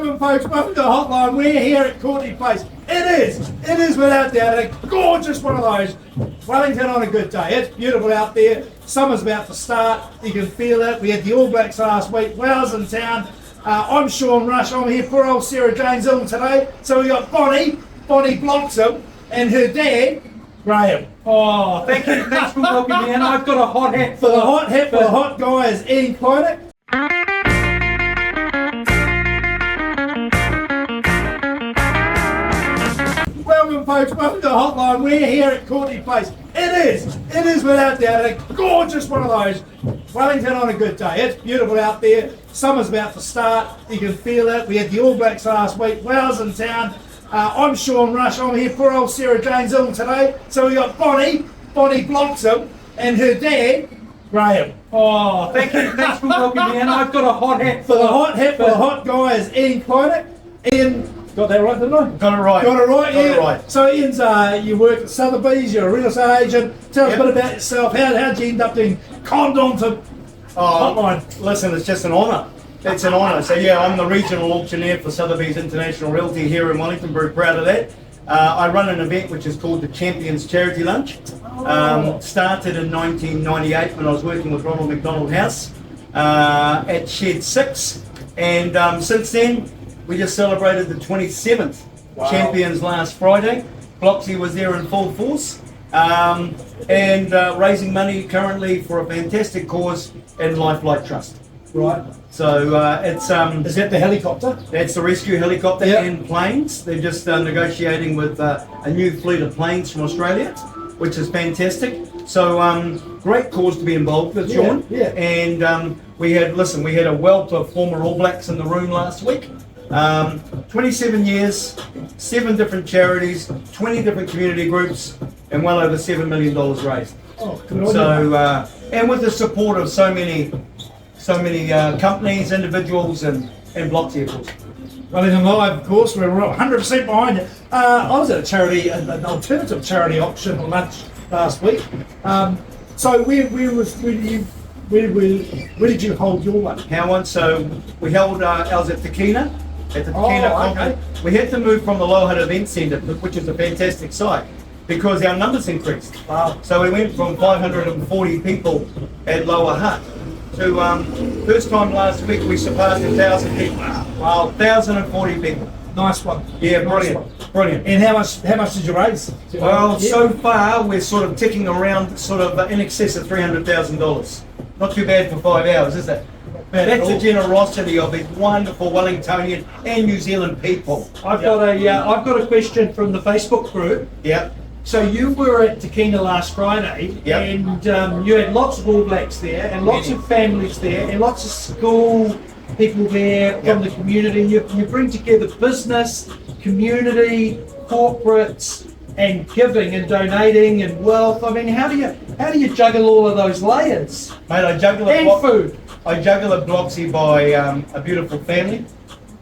Welcome folks, welcome to Hotline. We're here at Courtney Place. It is without doubt a gorgeous one of those. Wellington on a good day. It's beautiful out there. Summer's about to start. You can feel it. We had the All Blacks last week. Wales in town. I'm Sean Rush. I'm here. Poor old Sarah Jane's ill today. So we got Bonnie Bloxham, and her dad, Graham. Oh, thank you. Thanks for welcoming me in. I've got a hot hat For the hot guy is Ian Klinac. Welcome folks, welcome to Hotline. We're here at Courtney Place. It is without doubt a gorgeous one of those. Wellington on a good day. It's beautiful out there. Summer's about to start. You can feel it. We had the All Blacks last week. Wales in town. I'm Sean Rush. I'm here. Poor old Sarah Jane's ill today. So we got Bonnie Bloxham, and her dad, Graham. Oh, thank you. Thanks for welcoming me in. I've got a hot hat For the hot guy is Ian Klinac. Ian, got that right, didn't I? Got it right. Got it right. So Ian's, you work at Sothebys, you're a real estate agent. Tell us a bit about yourself. How'd you end up being conned on to Hotline? Listen, it's just an honour. It's an honour. So yeah, I'm the regional auctioneer for Sothebys International Realty here in Wellington. Very proud of that. I run an event which is called the Champions Charity Lunch. Started in 1998 when I was working with Ronald McDonald House at Shed 6, and since then we just celebrated the 27th Champions last Friday. Bloxy was there in full force, and raising money currently for a fantastic cause in Lifelike Trust. Right. So it's is that the helicopter? That's the rescue helicopter and planes. They're just negotiating with a new fleet of planes from Australia, which is fantastic. So great cause to be involved with, Sean. Yeah. And we had a wealth of former All Blacks in the room last week. 27 years, 7 different charities, 20 different community groups, and well over $7 million raised. Oh, good on you. So and with the support of so many companies, individuals, and Bloxy, of course. Wellington Live, of course, we're 100% behind you. I was at a charity, an alternative charity auction on lunch last week. So where did you hold your one? How so we held ours at the Klinac. At the Klinac complex. We had to move from the Lower Hutt Event Centre, which is a fantastic site, because our numbers increased. Wow. So we went from 540 people at Lower Hutt to first time last week we surpassed 1,000 people. Wow, 1,040 people. Nice one. Yeah, brilliant. And how much did you raise? Well, so far we're sort of ticking around in excess of $300,000. Not too bad for 5 hours, is it? That's the generosity of these wonderful Wellingtonian and New Zealand people. I've got a question from the Facebook group. Yep. So you were at Takina last Friday, and you had lots of All Blacks there, and lots of families there, and lots of school people there from the community. You bring together business, community, corporates, and giving and donating and wealth. I mean, how do you juggle all of those layers? Mate, I juggle it. And food. I juggle it, Bloxy, by a beautiful family.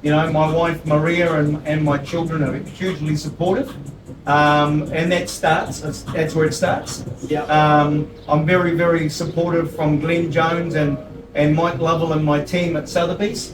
You know, my wife Maria and my children are hugely supportive. And that's where it starts. Yeah. I'm very, very supportive from Glenn Jones and Mike Lovell and my team at Sothebys.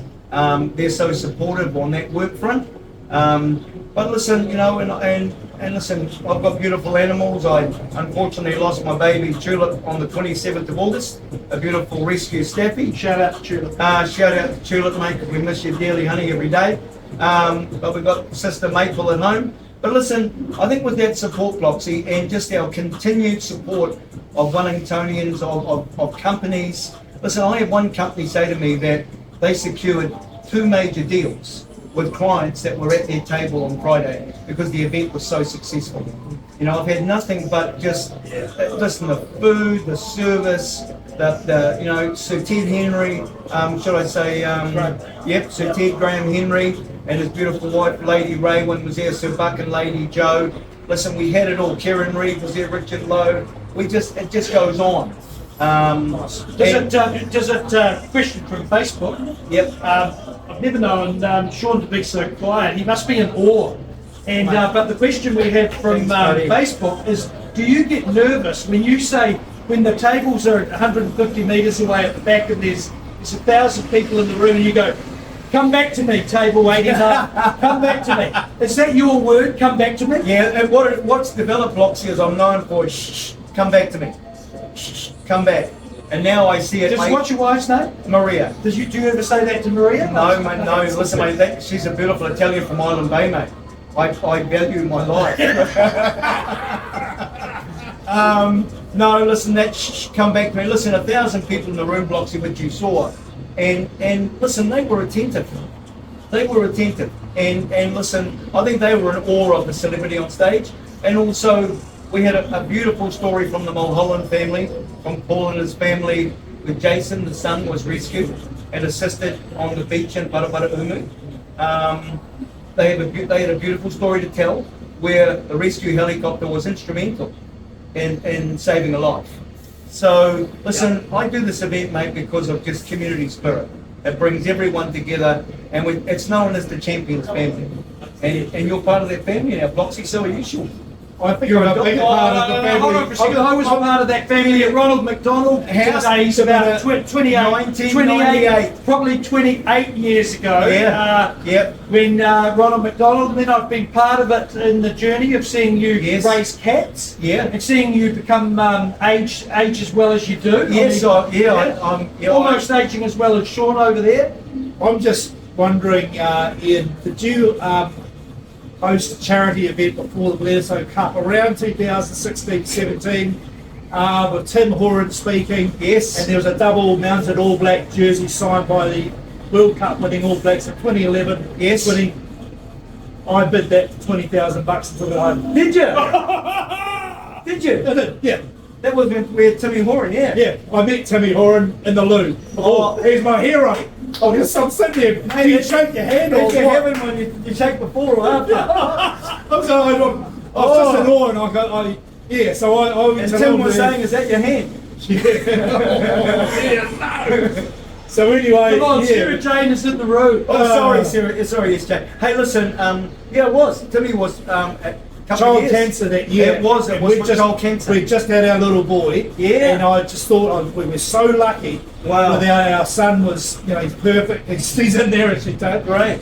They're so supportive on that work front. But listen, you know, and listen, I've got beautiful animals. I unfortunately lost my baby Tulip on the 27th of August, a beautiful rescue staffy. Shout out to Tulip. Shout out to Tulip, mate, because we miss you dearly, honey, every day. But we've got Sister Maple at home. But listen, I think with that support, Bloxy, and just our continued support of Wellingtonians, of companies. Listen, I had one company say to me that they secured 2 major deals with clients that were at their table on Friday because the event was so successful. You know, I've had nothing but just, listen, the food, the service, the you know, Sir Ted Henry, should I say, Sir Ted Graham Henry, and his beautiful wife, Lady Raywin, was there, Sir Buck and Lady Joe. Listen, we had it all. Karen Reid was there, Richard Lowe. It just goes on. Does it question from Facebook? Yep. I've never known Sean to be so quiet. He must be in awe. And but the question we have from Facebook is, do you get nervous when you say, when the tables are 150 metres away at the back and there's 1,000 people in the room, and you go, Come back to me, table 89. Come back to me. Is that your word? Come back to me? Yeah, and what's developed, Bloxy, is I'm known for shh, come back to me. Shh, come back. And now I see it. Just what's your wife's name? Maria. Do you ever say that to Maria? No, mate, no. Listen, mate, she's a beautiful Italian from Island Bay, mate. I value my life. No, listen, that come back to me. Listen, 1,000 people in the room, Bloxy, which you saw, and listen, they were attentive. They were attentive, and listen, I think they were in awe of the celebrity on stage, and also we had a beautiful story from the Mulholland family, from Paul and his family, with Jason, the son, was rescued and assisted on the beach in Paraparaumu. They had a beautiful story to tell, where the rescue helicopter was instrumental in saving a life. So, listen, I do this event, mate, because of just community spirit. It brings everyone together, and it's known as the Champions family. And you're part of that family now, Bloxy, so are you, sure? I think you're a big part of the family. Hold on for a second. I was a part of that family at Ronald McDonald days about 28, probably 28 years ago. When Ronald McDonald, and then I've been part of it in the journey of seeing you raise cats, and seeing you become age as well as you do. Yes, I'm almost aging as well as Sean over there. I'm just wondering, Ian, did you host a charity event before the Bledisloe Cup around 2016-17 with Tim Horan speaking? Yes. And there was a double mounted All Black jersey signed by the World Cup winning All Blacks in 2011. Yes. I bid that for $20,000 and took it home. Did you? Did you? I did, yeah. That was with Timmy Horan, yeah. Yeah, I met Timmy Horan in the loo. Oh, he's my hero. Oh, just I'm sitting there. Do you shake your hand or Did you what? have him when you shake before or after? I was just in awe, and so I went And to Tim London. was saying, is that your hand? So anyway, Come on, Sarah Jane is in the room. Oh, sorry, yes, Jay. Hey, listen, it was. Timmy was a couple of child years. cancer that year. It was child cancer. We just had our little boy. Yeah. And I just thought we were so lucky. Wow. With our son was, he's perfect. He's in there, as you don't. Great.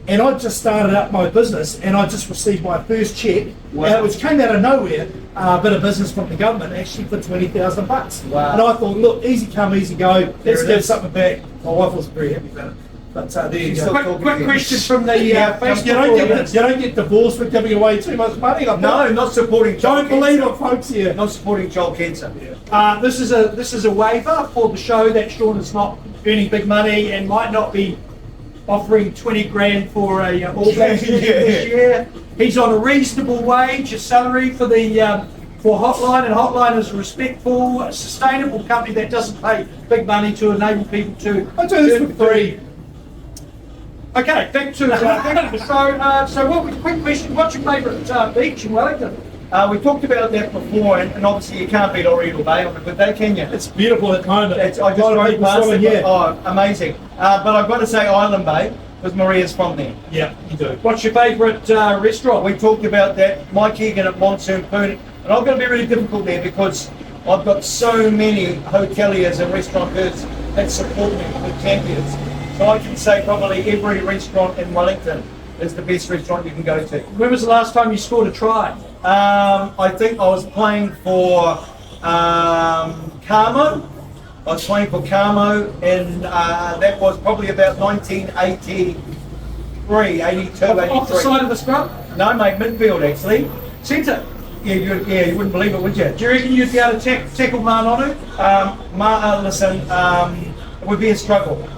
And I just started up my business, and I just received my first check, Wow. which came out of nowhere, a bit of business from the government, actually for $20,000. Wow. And I thought, look, easy come, easy go. Let's it give is. something back. My wife was very happy about it. But there you She's go. still- Quick question from the Facebook You audience. don't get divorced for giving away too much money. No, not supporting child Don't believe cancer. it, folks. Here. Not supporting child cancer. This is a waiver for the show that Sean is not earning big money and might not be offering 20 grand for a All Blacks this year. He's on a reasonable wage, a salary for the for Hotline, and Hotline is a respectful, sustainable company that doesn't pay big money to enable people to. I do this for free. Okay, back to the show. Quick question: what's your favourite beach in Wellington? We talked about that before, and obviously you can't beat Oriental Bay on a good day, can you? It's beautiful at the moment. I just a lot of drove people past swimming, it. yeah. Oh, amazing. But I've got to say Island Bay, because Maria's from there. Yeah, you do. What's your favourite restaurant? We talked about that, Mike Egan at Monsoon Poon, and I'm going to be really difficult there because I've got so many hoteliers and restaurateurs that support me with champions. So I can say probably every restaurant in Wellington is the best restaurant you can go to. When was the last time you scored a try? I think I was playing for Carmo. I was playing for Carmo, and that was probably about 1983, 82, 83. Off the side of the scrum? No, mate, midfield actually. Centre? Yeah, you wouldn't believe it, would you? Do you reckon you'd be able to tackle Manonu? Listen, it would be a struggle.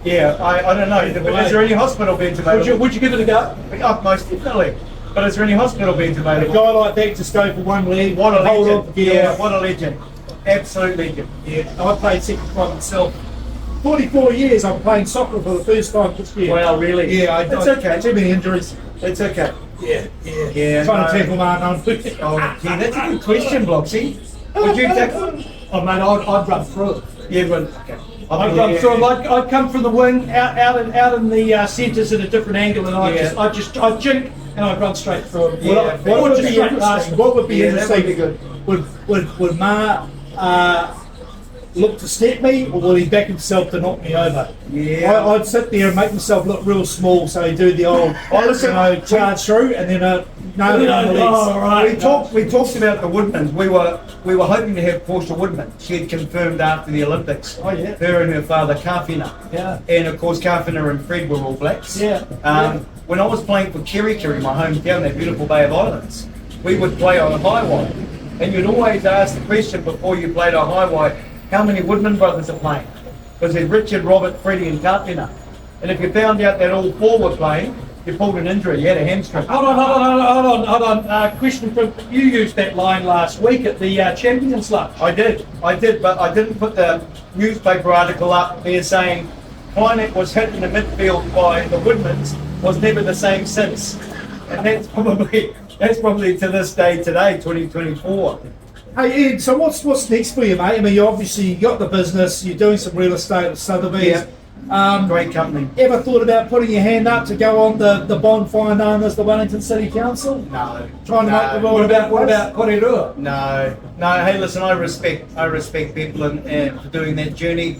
Yeah, I don't know. Is there any hospital beds available? Would you give it a go? Oh, most definitely. But is there any hospital beds A available? guy like that just go for one leg. What a hold legend. on, Yeah, what a legend. Absolute legend. Yeah, I played second by myself. 44 years I'm playing soccer for the first time this year. Wow, really? Yeah, It's okay. Too many injuries. It's okay. Yeah. no. Trying to tackle man on. Oh, yeah, that's a good question, Bloxy. Would you tackle? Oh mate, I'd run through it. Yeah, but okay. I'd run through it. I'd come from the wing, out in the centres at a different angle, and I'd jink and I'd run straight through it. Yeah, What would be straight past interesting? them. What would be Yeah, that would interesting? be good. Would Ma look to step me, or will he back himself to knock me over? Yeah. I'd sit there and make myself look real small, so he'd do the old, charge through, and then nail it on the legs. Oh, right. We talked about the Woodmans. We were hoping to have Portia Woodman. She had confirmed after the Olympics. Oh, yeah. Her and her father, Karfina. Yeah. And of course, Karfina and Fred were All Blacks. Yeah. When I was playing for Kerry, my hometown, that beautiful Bay of Islands, we would play on high white. And you'd always ask the question before you played on high white, how many Woodman brothers are playing? Because there's Richard, Robert, Freddie and Karfina. And if you found out that all four were playing, you pulled an injury, you had a hamstring. Hold on. Question from you used that line last week at the Champions Lunch. I did, but I didn't put the newspaper article up there saying Klinac was hit in the midfield by the Woodmans, was never the same since. And that's probably to this day today, 2024. Hey Ed, so what's next for you, mate? I mean, you got the business, you're doing some real estate at Sothebys. Yeah. Great company. Ever thought about putting your hand up to go on the bonfire known as the Wellington City Council? No. Trying to make the world What about Korerua? No. Hey, listen, I respect people and for doing that journey.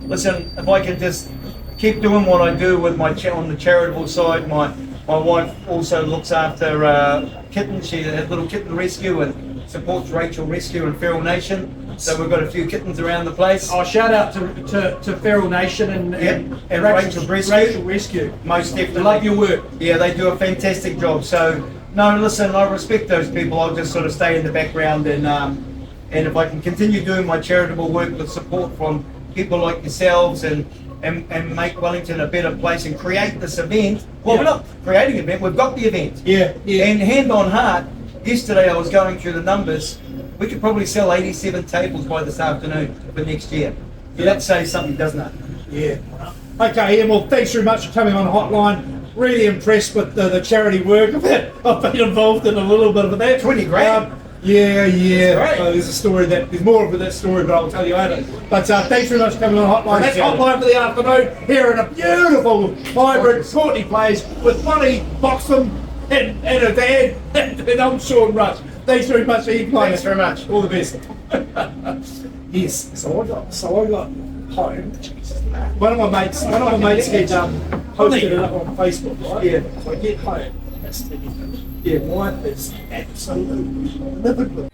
Listen, if I can just keep doing what I do with on the charitable side, my wife also looks after kittens. She has a little kitten rescue and supports Rachel Rescue and Feral Nation. So we've got a few kittens around the place. Oh, shout out to Feral Nation and Rachel Rescue. Rachel Rescue. Most definitely. Love your work. Yeah, they do a fantastic job. So, no, listen, I respect those people. I'll just sort of stay in the background and if I can continue doing my charitable work with support from people like yourselves and make Wellington a better place and create this event. Well, we're not creating an event, we've got the event. Yeah. And hand on heart, yesterday I was going through the numbers. We could probably sell 87 tables by this afternoon for next year. So that says something, doesn't it? Yeah. Okay, Ian, well, thanks very much for coming on Hotline. Really impressed with the charity work. I've been involved in a little bit of that. 20 grand. Yeah. That's great. There's more of that story, but I'll tell you later. But thanks very much for coming on Hotline. That's Appreciate it. Hotline for the afternoon here in a beautiful, vibrant Courtney place with Bonnie Bloxham and her dad, and I'm Sean Rush. Thanks very much for your time. Thanks very much. All the best. Yes, so I got home. One of my mates had posted it up on Facebook, right? Yeah. So I get home. Yeah, wife is absolutely livid with